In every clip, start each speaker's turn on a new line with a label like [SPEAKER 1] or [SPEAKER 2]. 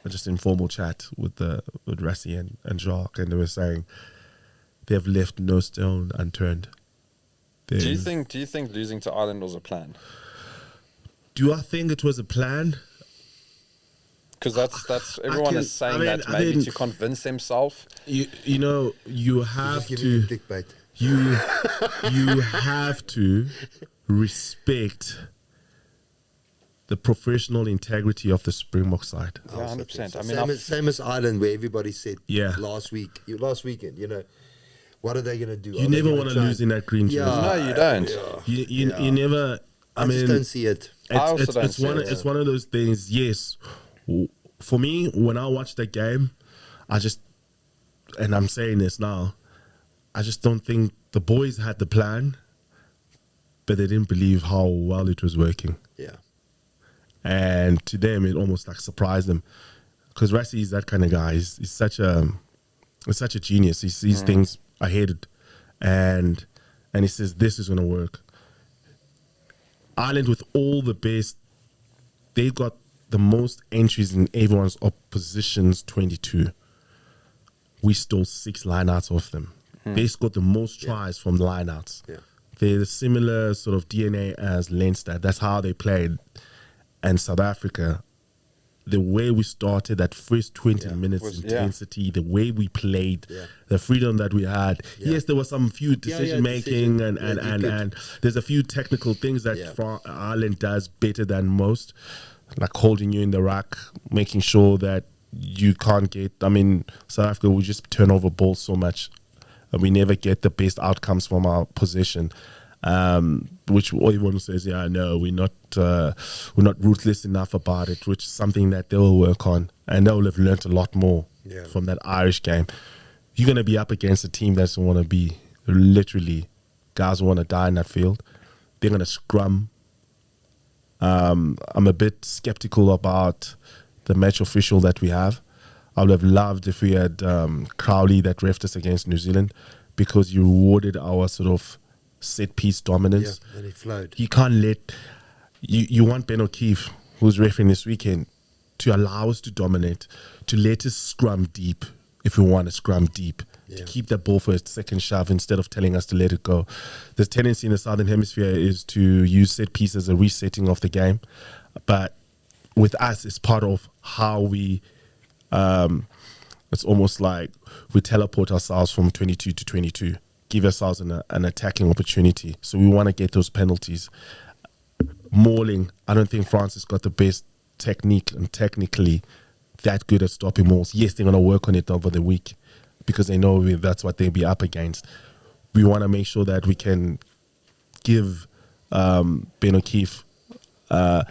[SPEAKER 1] just informal chat with Rassie and Jacques, and they were saying they have left no stone unturned.
[SPEAKER 2] Do you think losing to Ireland was a plan?
[SPEAKER 1] Do I think it was a plan?
[SPEAKER 2] Because that's everyone is saying that maybe to convince themselves.
[SPEAKER 1] You know, you have
[SPEAKER 3] to
[SPEAKER 1] you have to respect the professional integrity of the Springbok side.
[SPEAKER 2] Yeah, 100%. I mean,
[SPEAKER 3] same as Ireland, where everybody said last weekend, you know, what are they going to do?
[SPEAKER 1] You never want to lose in that green jersey.
[SPEAKER 2] No, you don't.
[SPEAKER 1] Yeah. You never.
[SPEAKER 3] I just don't see it.
[SPEAKER 1] It's one of those things. Yes, for me, when I watch that game, and I'm saying this now, I just don't think the boys had the plan, but they didn't believe how well it was working.
[SPEAKER 3] Yeah.
[SPEAKER 1] And to them, it almost like surprised them, because Rassie is that kind of guy. He's such a genius. He sees things ahead, and he says this is going to work. Ireland, with all the best, they got the most entries in everyone's opposition's 22. We stole 6 lineouts off them. They scored the most tries from lineouts.
[SPEAKER 3] Yeah.
[SPEAKER 1] They're the similar sort of DNA as Leinster. That's how they played. And South Africa, the way we started that first 20 minutes intensity, the way we played, the freedom that we had. Yes, there was some few decision making and there's a few technical things that Ireland does better than most, like holding you in the rack, making sure that you can't get. I mean, South Africa, we just turn over balls so much, and we never get the best outcomes from our possession. Which everyone says, no, we're not ruthless enough about it, which is something that they will work on, and they will have learnt a lot more from that Irish game. You're going to be up against a team that doesn't want to be, literally, guys want to die in that field. They're going to scrum. I'm a bit skeptical about the match official that we have. I would have loved if we had Crowley that refed us against New Zealand, because you rewarded our sort of set piece dominance.
[SPEAKER 3] Yeah, and he flowed.
[SPEAKER 1] You can't let you want Ben O'Keefe, who's refereeing this weekend, to allow us to dominate, to let us scrum deep if we want to scrum deep, to keep that ball for a second shove instead of telling us to let it go. The tendency in the Southern Hemisphere is to use set piece as a resetting of the game, but with us, it's part of how we. It's almost like we teleport ourselves from 22 to 22. Give ourselves an attacking opportunity. So we want to get those penalties. Mauling, I don't think France has got the best technique and technically that good at stopping mauls. Yes, they're going to work on it over the week because they know that's what they'll be up against. We want to make sure that we can give Ben O'Keefe a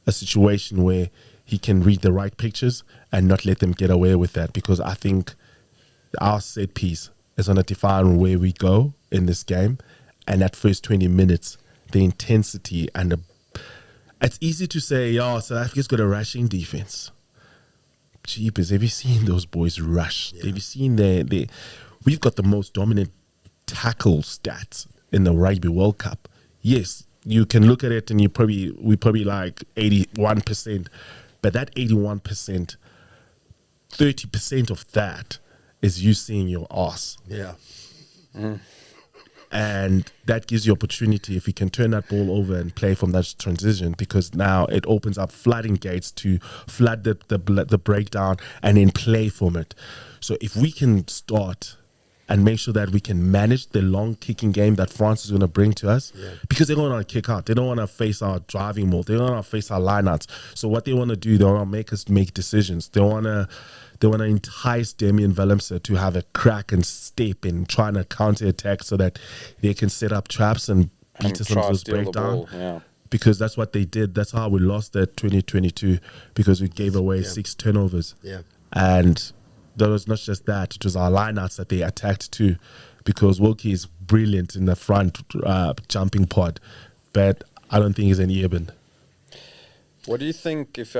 [SPEAKER 1] situation where he can read the right pictures and not let them get away with that, because I think our set piece is going to define where we go in this game. And that first 20 minutes, the intensity and it's easy to say, South Africa's got a rushing defense. Jeepers, have you seen those boys rush? Have you seen we've got the most dominant tackle stats in the Rugby World Cup. Yes, you can look at it and we probably like 81%, but that 81%, 30% of that is you seeing your ass.
[SPEAKER 3] Yeah.
[SPEAKER 1] And that gives you opportunity if you can turn that ball over and play from that transition, because now it opens up flooding gates to flood the breakdown and then play from it. So if we can start and make sure that we can manage the long kicking game that France is going to bring to us, because they're going to kick out. They don't want to face our driving mode. They don't want to face our lineouts. So what they want to do, they want to make us make decisions. They want to entice Damien Willemse to have a crack and step in trying to counter-attack so that they can set up traps and beat us into this breakdown. Because that's what they did. That's how we lost that 2022, because we gave away 6 turnovers.
[SPEAKER 3] Yeah.
[SPEAKER 1] And there was not just that, it was our lineouts that they attacked too, because Wilkie is brilliant in the front jumping pod, but I don't think he's an Eben.
[SPEAKER 2] What do you think if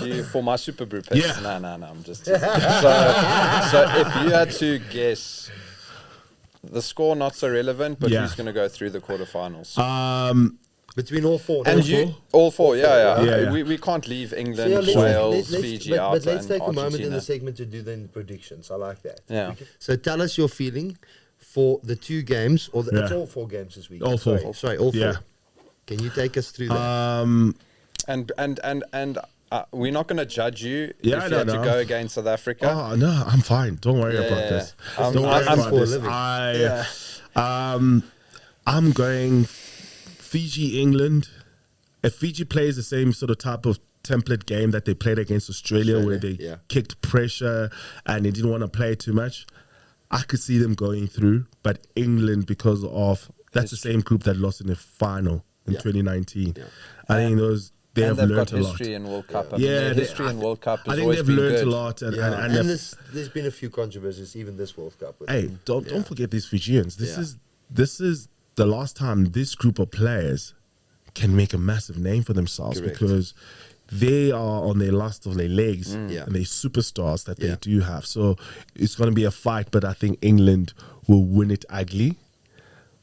[SPEAKER 2] you, for my super brew picks? No, I'm just so if you had to guess, the score not so relevant, but who's going to go through the quarterfinals?
[SPEAKER 3] Between all four.
[SPEAKER 2] And all four, yeah. We can't leave England, Wales, Fiji out.
[SPEAKER 3] But let's take
[SPEAKER 2] Argentina.
[SPEAKER 3] a moment in the segment to do the predictions. I like that.
[SPEAKER 2] Yeah.
[SPEAKER 3] So tell us your feeling for the 2 games, or it's all 4 games this week.
[SPEAKER 1] All 4.
[SPEAKER 3] Sorry, all 4.
[SPEAKER 1] Yeah.
[SPEAKER 3] Can you take us through that?
[SPEAKER 2] And we're not going to judge you if
[SPEAKER 1] Yeah,
[SPEAKER 2] you had to go against South Africa.
[SPEAKER 1] Oh no, I'm fine. Don't worry about this. Don't worry about this. I'm going Fiji, England. If Fiji plays the same sort of type of template game that they played against Australia where they kicked pressure and they didn't want to play too much, I could see them going through. But England, because of that's the same group that lost in the final in 2019. Yeah. I think they have learned a lot.
[SPEAKER 2] History in World Cup. History in World Cup has always been good.
[SPEAKER 1] I think they've learned a lot. And
[SPEAKER 3] there's been a few controversies, even this World Cup.
[SPEAKER 1] Hey, don't forget these Fijians. This is the last time this group of players can make a massive name for themselves because they are on the last of their legs and they're superstars that they do have. So it's going to be a fight, but I think England will win it ugly.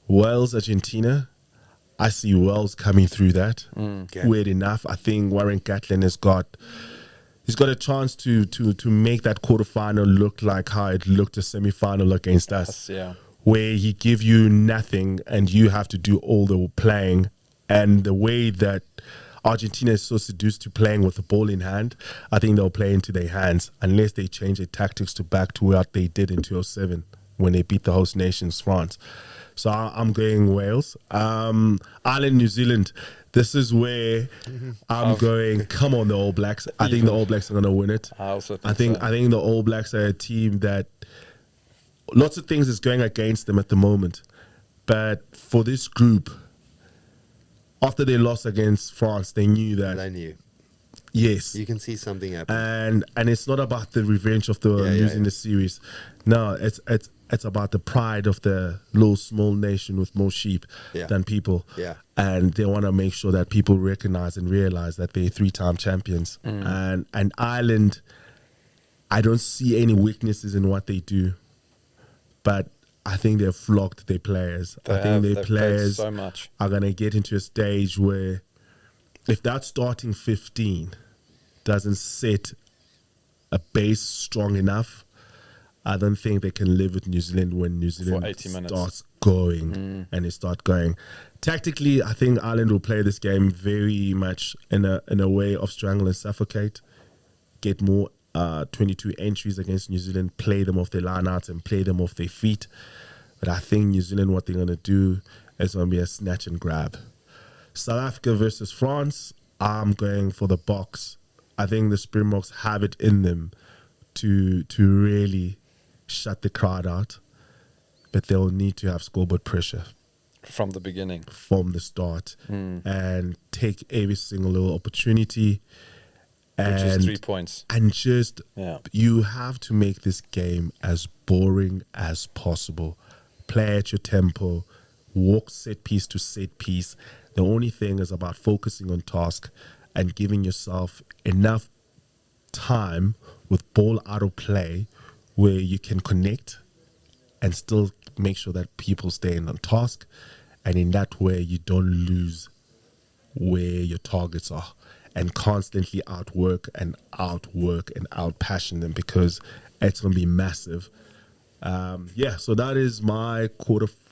[SPEAKER 1] Wales, Argentina, I see Wales coming through that. Weird enough, I think Warren Gatland has got a chance to make that quarterfinal look like how it looked a semi-final against us. Where he give you nothing and you have to do all the playing. And the way that Argentina is so seduced to playing with the ball in hand, I think they'll play into their hands unless they change their tactics to back to what they did in 2007 when they beat the host nations, France. So I'm going Wales. Ireland, New Zealand. This is where I'm going. Come on, the All Blacks. I think the All Blacks are going to win it.
[SPEAKER 2] I think
[SPEAKER 1] the All Blacks are a team that lots of things is going against them at the moment. But for this group, after they lost against France, they knew that.
[SPEAKER 3] They knew.
[SPEAKER 1] Yes.
[SPEAKER 3] You can see something happen.
[SPEAKER 1] And it's not about the revenge of the losing the series. No, it's about the pride of the little small nation with more sheep than people.
[SPEAKER 3] Yeah.
[SPEAKER 1] And they want to make sure that people recognize and realize that they're 3-time champions. And Ireland, I don't see any weaknesses in what they do. But I think they've flogged their players. I think their players
[SPEAKER 2] so much.
[SPEAKER 1] are going to get into a stage where if that starting 15 doesn't set a base strong enough, I don't think they can live with New Zealand when New Zealand starts going and they start going. Tactically, I think Ireland will play this game very much in a way of strangle and suffocate, get more 22 entries against New Zealand, play them off their line-outs and play them off their feet. But I think New Zealand, what they're going to do is going to be a snatch and grab. South Africa versus France, I'm going for the Boks. I think the Springboks have it in them to really shut the crowd out. But they'll need to have scoreboard pressure.
[SPEAKER 2] From the beginning.
[SPEAKER 1] From the start. And take every single little opportunity.
[SPEAKER 2] Which is 3 points.
[SPEAKER 1] And just, you have to make this game as boring as possible. Play at your tempo. Walk set piece to set piece. The only thing is about focusing on task and giving yourself enough time with ball out of play where you can connect and still make sure that people stay on task. And in that way, you don't lose where your targets are. And constantly outwork and outpassion them because it's going to be massive. So that is my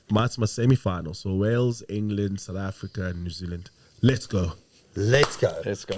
[SPEAKER 1] my semi-final. So Wales, England, South Africa, and New Zealand. Let's go.
[SPEAKER 3] Let's go.
[SPEAKER 2] Let's go.